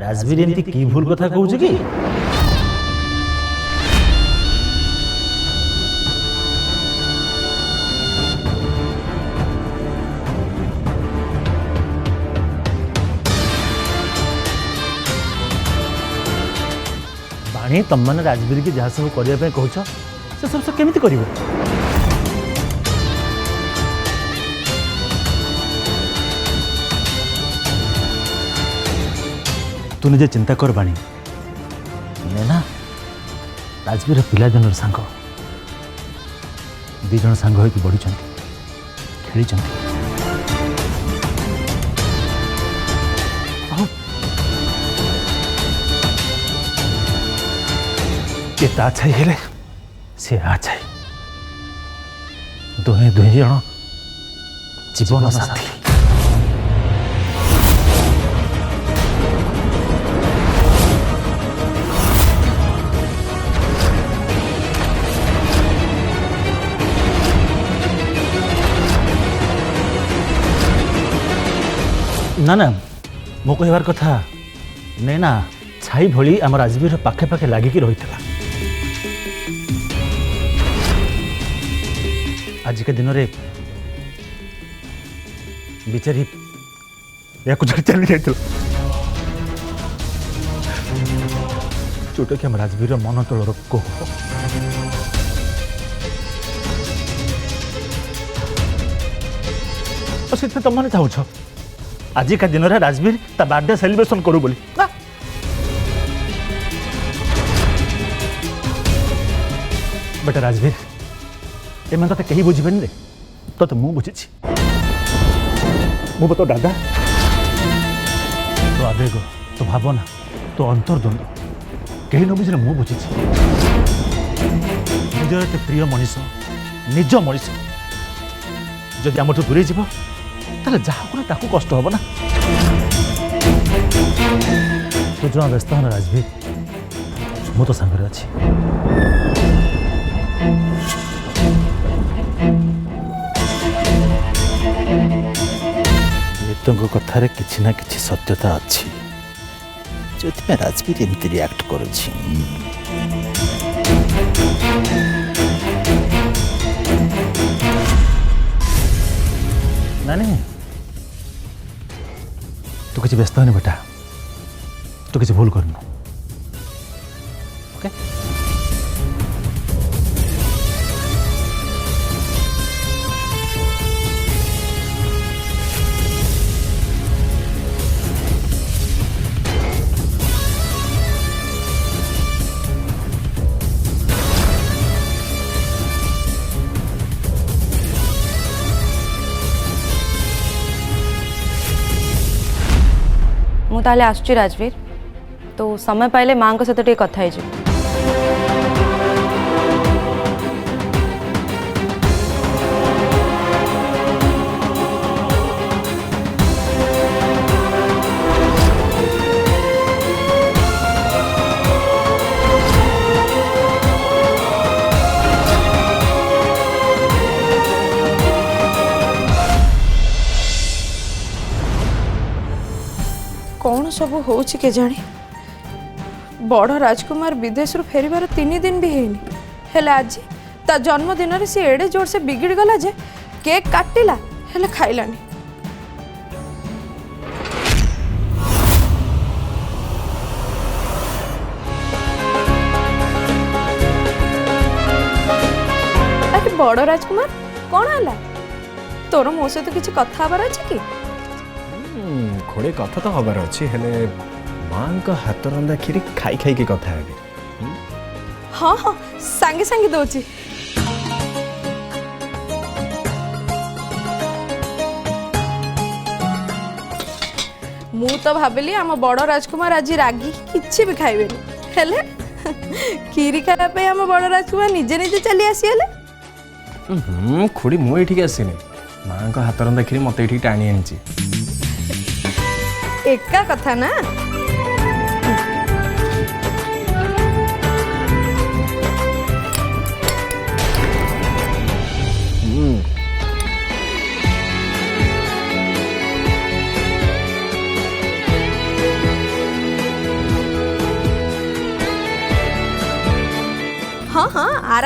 राजवीर एमती की भूल कथा कहूछ कि बाणी तुम मैंने राजवीर की जहाँ सब करने कहूछ से सब केमी कर तू निजे चिंता कर बाणी ना राजवीर पिलादिन सांग दीज सांग हो बढ़ी खेली ये ता छाई हेले से आ छाई दुहे दुहे जन जीवन साथी ना ना मो कहबार कथा नैना छाई भली आम राजवीर पाखे पाखे लागिकी रही आज के दिन में बिचारी या चली जाता जोटा कि आम राजवीर मन तलर कोह से तुम मैंने चाहूछ आज का दिन में राजवीर ता बर्थडे सेलिब्रेशन करू बोली बेटा राजवीर एम ते कहीं बुझेनि रे तो मु बुझी मु तो दादा तो आवेग तो भावना तो अंतर्द्वंद कहीं न बुझे मु बुझी निजर एत प्रिय मनीष निज मनीष जदि आम दूरे जीव ताले जहाँ ताकू कष्ट हम ना तो जो व्यस्त होना राजवीर मु तो सांगे अच्छी कथार किसी ना किसी सत्यता अच्छी जो राजवीर एमती रिएक्ट करुच्छी नहीं तू किसी व्यस्त होनी बेटा तू किसी भूल करनु ओके मुझे आसुची राजवीर तो समय पाइले माँ सहित टे कथा है कौन सब हो के जाने बड़ राजकुमार विदेश फेरबार 3 दिन भी हैनी हेले आज ता जन्मदिन रे सी एडे जोर से बिगड़ गला जे केक काटिला हेले खाइलानी अरे बड़ राजकुमार कौन आला तोर मो सहित किसी कथा हबार अछि कि खोड़े कथा तो हबार अच्छी हेले माँ का हाथ रंधा खीरी खाई खाई की कथा है हाँ हाँ सांगे सांगे दौची मु तो भाविली आम बड़ राजकुमार आज रागी किछि भी खाइबेनी हेले खीरी खाया पे आम बड़ राजकुमार निजे निजे चली आसीले खोड़ी मु एठी आसीनी माँ का हाथ रंधा खीरी मत एठी टाणी आनी एका कथा ना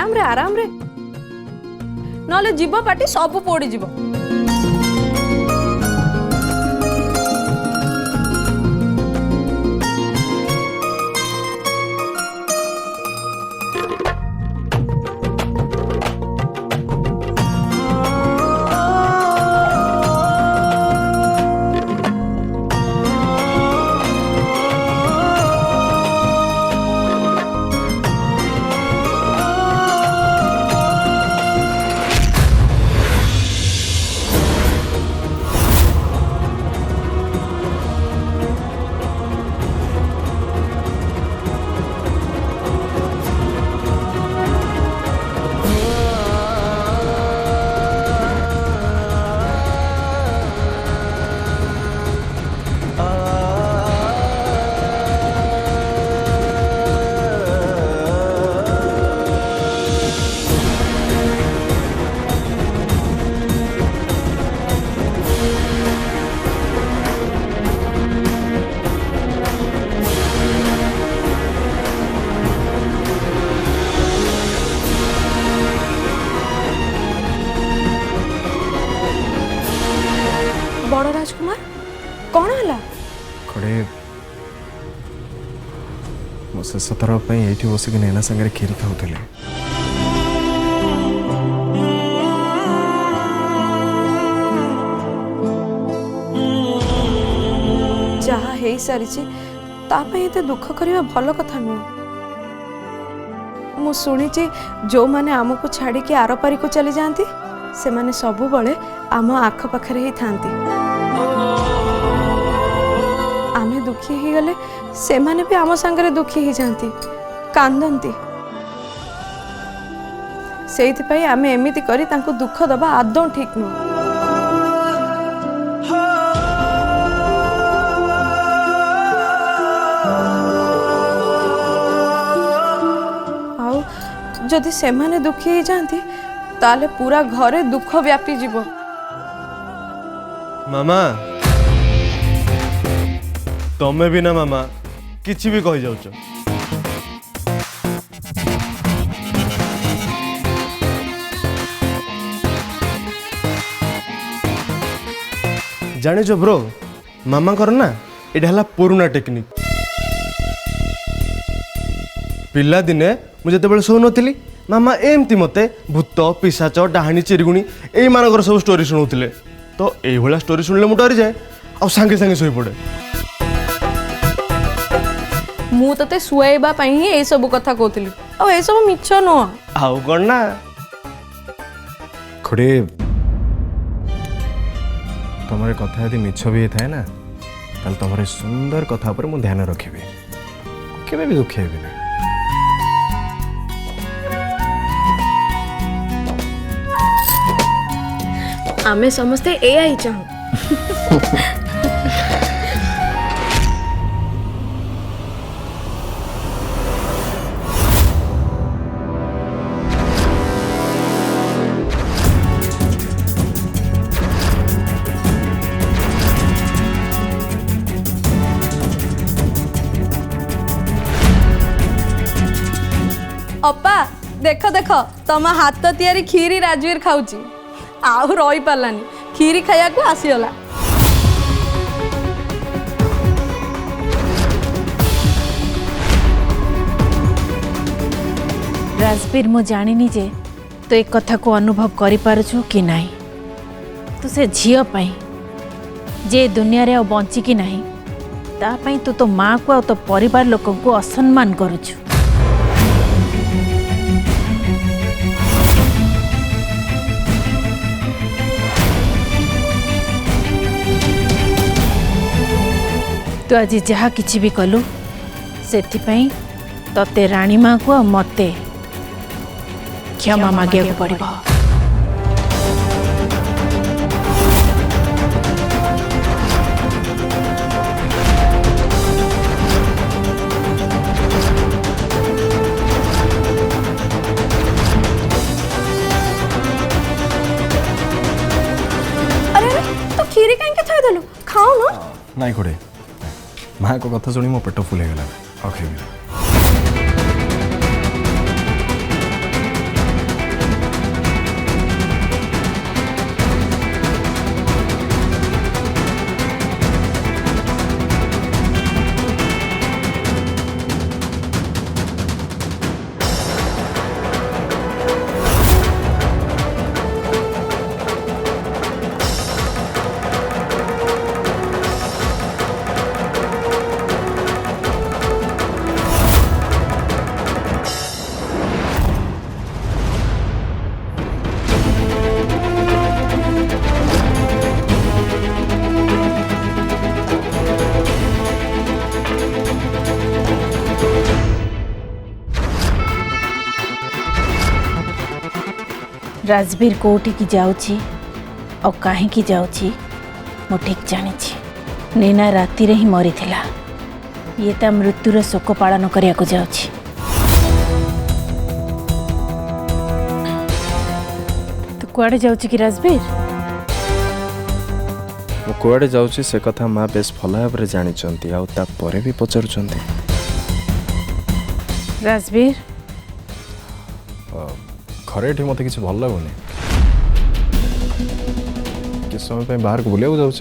आराम रे नले जीव पाटी सब पोड़ी जीव। बड़ राजकुमार कौन है? खड़े मो शेष थर ये बसिक नैना सागर खीरी खाऊले। जहाँ हो सारी एते दुख करवा भल कथा नुह। मु शुणी जो मैंने आमको छाड़ी के आर पारी को चली जाती से माने सबु बळे आम आख पाखरे ही थांती। आमे दुखी ही गले से माने भी आम संगरे दुखी ही जाती कांदंती। सेइथि पई आमे एमिति करी तांको दुख दबा आदौ ठीक नुह। आउ जदि से माने दुखी ही जाती ताले पूरा घरे दुख व्यापी जीव। मामा तमे भी ना मामा किछि भी कहि जाउछ। जाने जो ब्रो मामा कर ना एटा हला पुराना टेक्निक। पिला दिने मुझे जेते शो नथिली मामा एमती मते भूत पिशाच डाहाणी चिरगुणी एई मानकर सब स्टोरी सुनाउथिले तो एई भला स्टोरी सुनले मु डरी जाए आ संगे संगे सोई पड़े। मु तते सुआइबा पई ही ए सब कथा कहतली आ ए सब मिछ न आउ कोन ना खड़े तुम कथा यदि मिछ भी थाए ना ताल तुम सुंदर कथा पर मु ध्यान रखी केबे भी दुखी हेबी ना। आमे समस्ते ए आई चाहू। अपा देख देख तम हाथ तियारी खीरी राजवीर खाऊची आउ रही पारानी खीरी खाया को आसीगला। राजवीर मु जानिनी जे तो एक कथा को अनुभव करि पारुछु कि नाही। तू से झियो पाई जे दुनिया रे बंची कि नाही ता पाई तू तो माँ को आ तो परिवार लोक को असम्मान करुछु। तू आज जहा किछि भी कलु सेथिपाई तते रानी माँ को मते क्षमा मागे पड़िबो। अरे तो खीरी कहीं के थई देलु खाओ न। नहीं खोड़े माँ को कथा शुणी मो पेट फुल गला। राजवीर कोठी की जाउची और काहे की जाउची मो ठीक जानी नीना राति रे ही मरी थिला ये ता मृत्युर शोक पालन करिया को जाउची तो कुआडे जाउची कि राजवीर मु कुआडे जाउची से कथा माँ बेस भल भाव जानी आ परे भी पचारुंट राजवीर घरे ये मत किसी भल लगुनि किस समय बाहर को बुलिया जाऊँ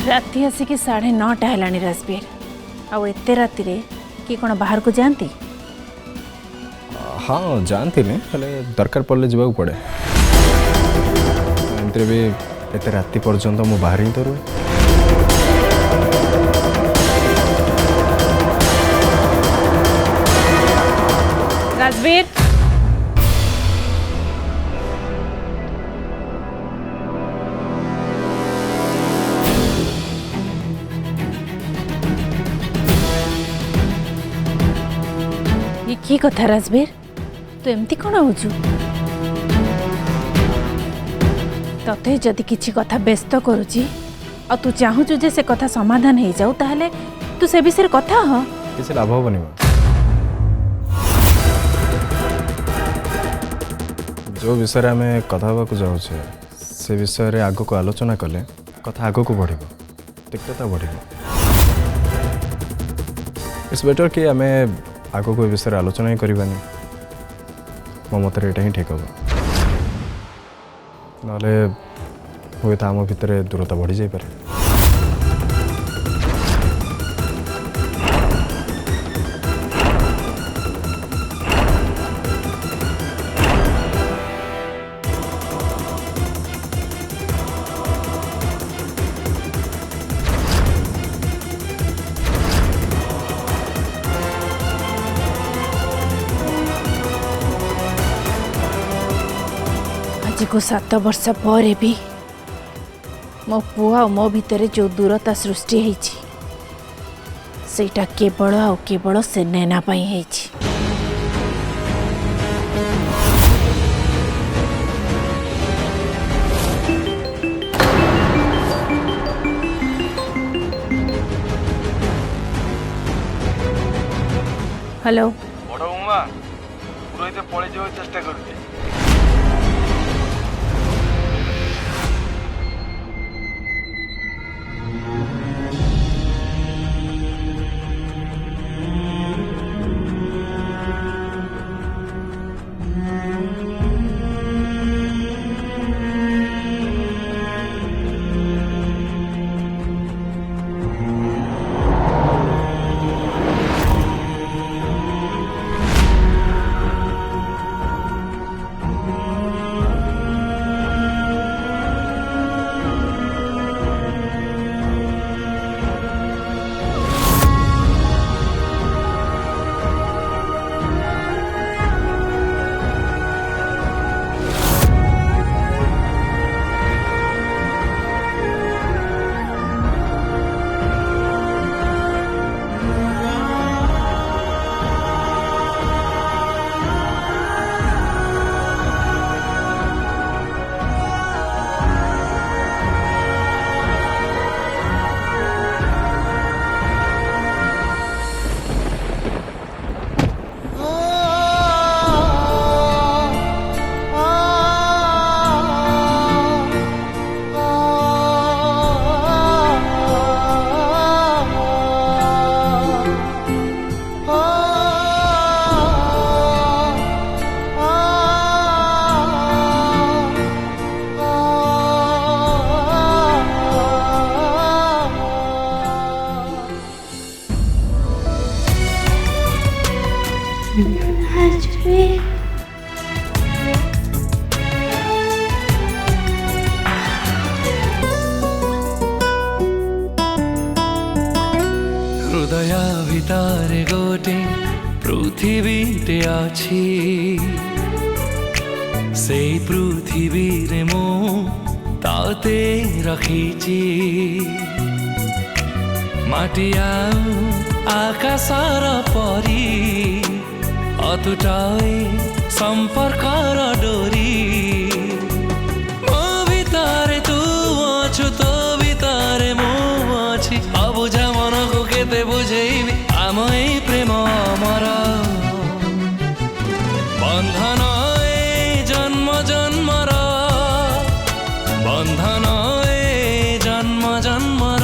राति आसिक 9:30 है राजवीर आउ एते राति रे कि कौन बाहर को जाती हाँ जानती दरकार पड़े जावाक पड़े एमती भी एत राति पर्यंत मु बाहर ही तो रुए राजवीर ये की कथा राजवीर तू एमती कौन होचु तते जदि किछि कथा व्यस्त करुची आ तू चाहूचु जे से कथा समाधान हो जाऊ ताहले तू से विषय कथा ह किसी लाभ हेनी जो विषय आम कथा हाँक जाऊे से विषय आग को आलोचना कले कथा आग को बढ़ तिक्तता बढ़ इट्स बेटर कि आम आग को विषय आलोचना ही करवानी मो मत यहाँ ही ठीक हम ना हुए तो आम भितर दूरता बढ़ी जापे आज को 7 वर्ष पर भी मो पुआ और मो भितर जो दूरता सृष्टि होईची सेटा केवल आ केवल से नैना पाई होईची हेलो बड़ उमा पुरोहित पड़े जा चेष्टा करुचे हृदय भितर गोटे पृथिवीटे अछि से पृथ्वी रे मो ताते रखीची माटी आकाशर परी अतुटाए संपर्कर डोरी मो भितरे तू अछु तो भितरे मु अछि अबुझा मन को केते बुझेबी आम ए प्रेम अमर बंधन ए जन्म जन्मर बंधन ए जन्म जन्मर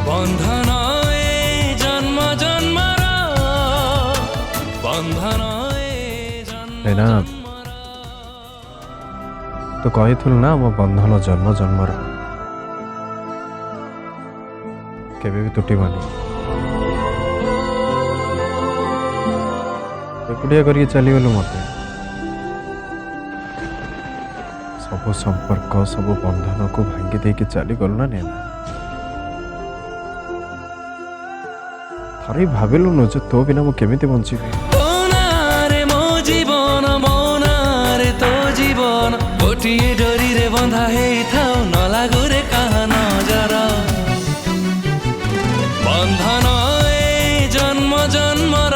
बंधन ए जन्म जन्मर बंधन ए जन्म एना तो कहीथुल ना मो बंधन जन्म जन्मर केबे भी तुटिबानी एकुटिया करके चलीगलु मते सब संपर्क सब बंधन को भांगी देके चलीगलु ना नेना थरे भाविलु न जे तो बिना मु केमिति बंचिबी मोनारे मो जीवन मोनारे तो जीवन गोटिए डोरी रे बंधा हेई थाउ न लागु रे कहा नजर बंधन ए जन्म जन्मर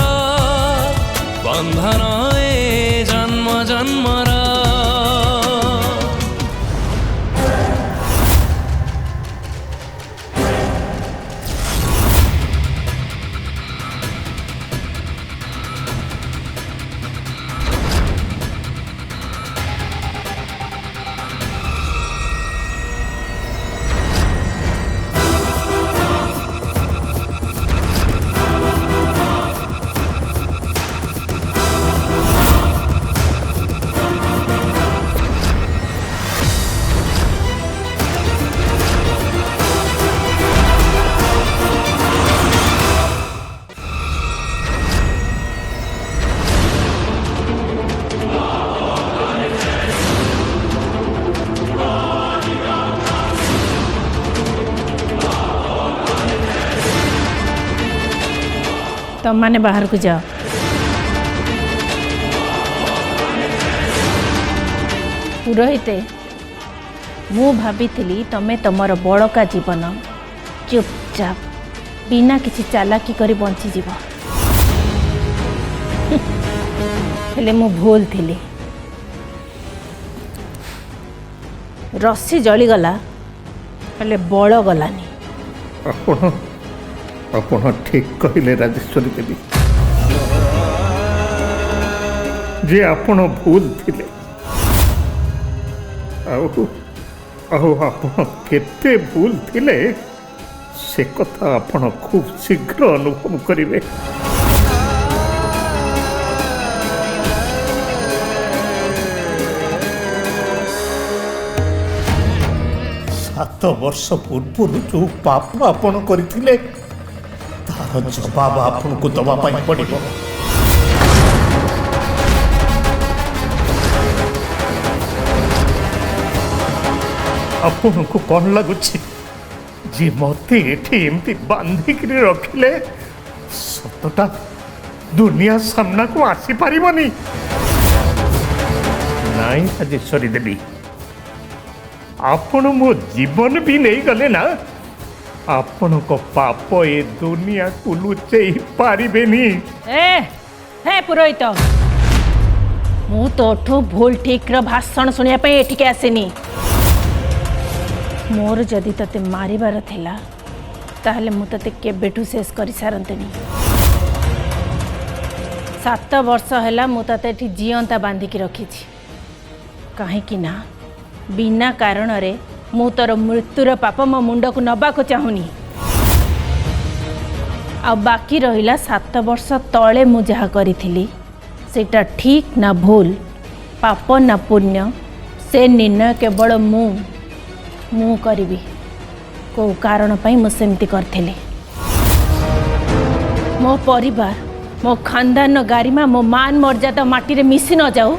बंधन ए जन्म जन्मर तुम माने बाहर को जाओ पुरोहिते मु भाभी तमें तमर बड़का जीवन चुपचाप बिना किसी चालाकी करी बंची जीव हेले मु भूल थी रस्सी जलीगला हेले बड़ गलानी ଆପଣ ଠିକ୍ କହିଲେ ରାଜେଶ୍ୱରୀ ଦେବୀ ଯେ ଆପଣ ଭୁଲ ଥିଲେ ଆଉ ଆପଣ କେତେ ଭୁଲ ଥିଲେ ସେ କଥା ଆପଣ ଖୁବ୍ ଶୀଘ୍ର ଅନୁଭବ କରିବେ 7 ବର୍ଷ ପୂର୍ବରୁ ଯେଉଁ ପାପ ଆପଣ କରିଥିଲେ ତାର ଜବାବ ଆପଣଙ୍କୁ ଦେବା ପାଇଁ ପଡ଼ିବ। ଆପଣଙ୍କୁ କ'ଣ ଲାଗୁଛି ଯେ ମୋତେ ଏଠି ଏମିତି ବାନ୍ଧିକିରି ରଖିଲେ ସତଟା ଦୁନିଆ ସାମ୍ନାକୁ ଆସିପାରିବନି? ନାଇଁ ରାଜେଶ୍ୱରୀ ଦେବୀ, ଆପଣ ମୋ ଜୀବନ ବି ନେଇଗଲେ ନା, ଆପଣଙ୍କ ପାପ ଏ ଦୁନିଆକୁ ଲୁଚେଇ ପାରିବେନି। हे पुरोहित, मु तोठू भूल ठीक भाषण शुणा एठिके आसिनी। मोर जदि तते मारिबार थिला ताहले मु तते केबेठू शेष कर सारंतनी। 7 वर्ष हैला मु तते एठी जियंता बांधिकी रखिछि, काहेकि ना बिना कारण रे मु तोर मृत्युर पाप मो मुंड को नबा को चाहुनी। आ बाकी रहिला 7 वर्ष तले मु जहा करिथिली सेटा ठीक ना भूल, पाप ना पुण्य, से निर्णय केवल मु करिबी। को कारण पाई मु सेमती करथिली। मो परिवार, मो खानदान गारिमा, मो मान मर्यादा माटी रे मिसी न जाऊ,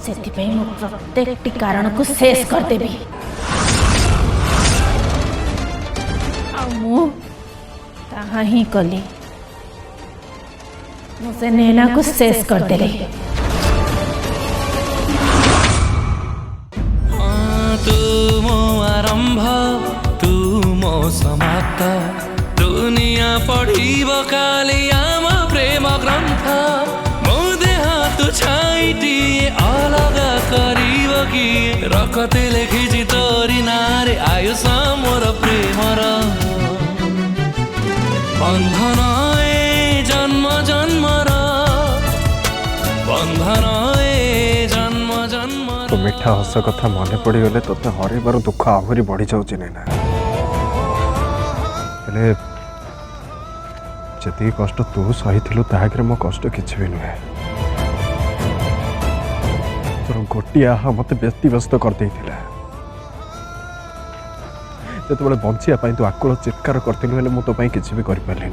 सेति पे मु प्रत्येक कारण को शेष कर देबी। आ मु ताहा ही कली, मु से नेना को शेष कर देली। तू मो आरंभ, तू मो समाप्त, तू दुनिया पढ़िब काली आम प्रेम ग्रंथ मो देह तु छाइटिए अलगा करिब कि रकते लेखिछि तोरी नारे आयुष मोर प्रेमर बंधन ए जन्म जन्मर बंधन ए जन्म जन्मर। तो मिठा हस कथा मन पड़गले तोते हरबार दुख आहरी बढ़ी जाऊँ नैना हेले जी कष्ट तू सही ताकि मो कष्ट किसी भी नुहे तोर गोटे आह मत व्यस्त करदे जो बचापी तू आकुल चित्कार करूँ मुझे तो किसी भी कर पारे